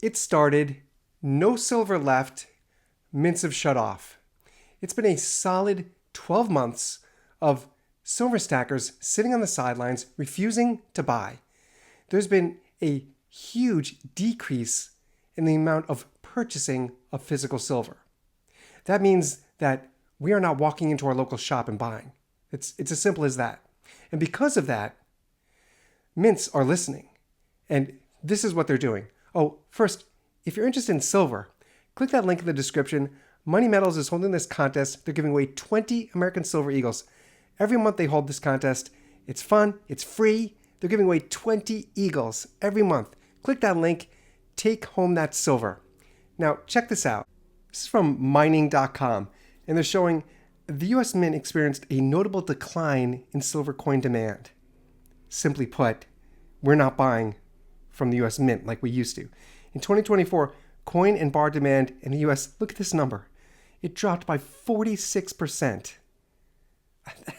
It started, no silver left, mints have shut off. It's been a solid 12 months of silver stackers sitting on the sidelines, refusing to buy. There's been a huge decrease in the amount of purchasing of physical silver. That means that we are not walking into our local shop and buying. It's as simple as that. And because of that, mints are listening. And this is what they're doing. Oh, first, if you're interested in silver, click that link in the description. Money Metals is holding this contest. They're giving away 20 American Silver Eagles. Every month they hold this contest. It's fun. It's free. They're giving away 20 Eagles every month. Click that link. Take home that silver. Now, check this out. This is from mining.com, and they're showing the U.S. Mint experienced a notable decline in silver coin demand. Simply put, we're not buying from the U.S. Mint like we used to. In 2024, coin and bar demand in the U.S., look at this number. It dropped by 46%.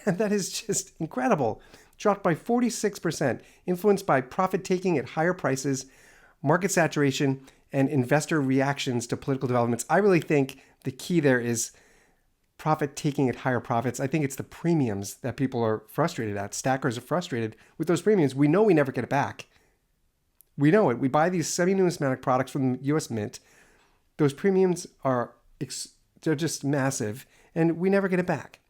That is just incredible. Dropped by 46%, influenced by profit taking at higher prices, market saturation, and investor reactions to political developments. I really think the key there is profit taking at higher profits. I think it's the premiums that people are frustrated at. Stackers are frustrated with those premiums. We know we never get it back. We know it. We buy these semi-numismatic products from the U.S. Mint. Those premiums they're just massive, and we never get it back.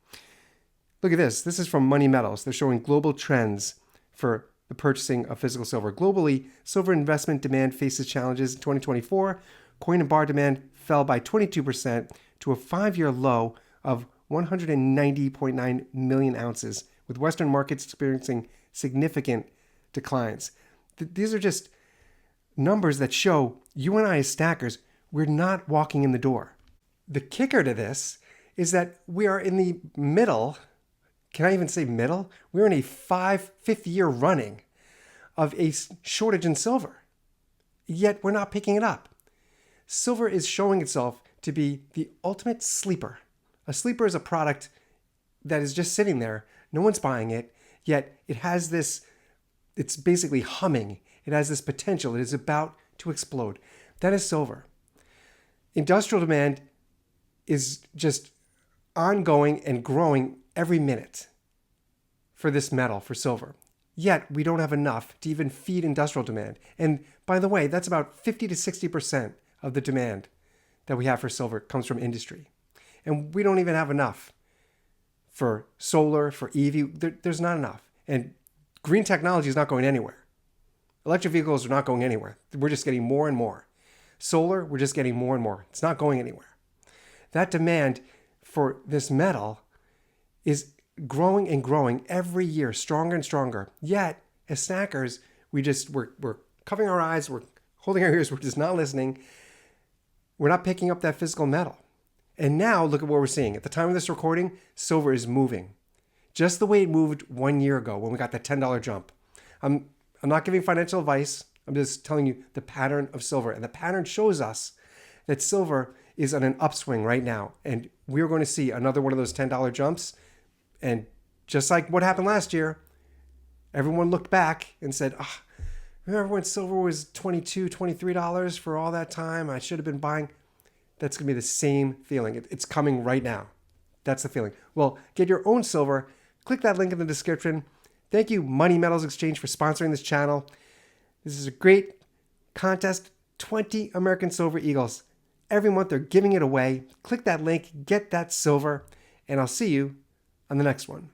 Look at this. This is from Money Metals. They're showing global trends for the purchasing of physical silver. Globally, silver investment demand faces challenges in 2024. Coin and bar demand fell by 22% to a 5-year low of 190.9 million ounces, with Western markets experiencing significant declines. These are just numbers that show you and I as stackers, we're not walking in the door. The kicker to this is that we are in the middle. Can I even say middle? We're in a fifth year running of a shortage in silver, yet we're not picking it up. Silver is showing itself to be the ultimate sleeper. A sleeper is a product that is just sitting there. No one's buying it, yet it has this, it's basically humming. It has this potential. It is about to explode. That is silver. Industrial demand is just ongoing and growing every minute for this metal, for silver. Yet we don't have enough to even feed industrial demand. And by the way, that's about 50 to 60% of the demand that we have for silver comes from industry. And we don't even have enough for solar, for EV. There's not enough. And green technology is not going anywhere. Electric vehicles are not going anywhere. We're just getting more and more. Solar, we're just getting more and more. It's not going anywhere. That demand for this metal is growing and growing every year, stronger and stronger. Yet, as stackers, we're covering our eyes, we're holding our ears, we're just not listening. We're not picking up that physical metal. And now, look at what we're seeing. At the time of this recording, silver is moving. Just the way it moved 1 year ago when we got that $10 jump. I'm not giving financial advice. I'm just telling you the pattern of silver. And the pattern shows us that silver is on an upswing right now. And we're going to see another one of those $10 jumps. And just like what happened last year, everyone looked back and said, remember when silver was $22, $23 for all that time? I should have been buying. That's going to be the same feeling. It's coming right now. That's the feeling. Well, get your own silver. Click that link in the description. Thank you, Money Metals Exchange, for sponsoring this channel. This is a great contest. 20 American Silver Eagles. Every month they're giving it away. Click that link, get that silver, and I'll see you on the next one.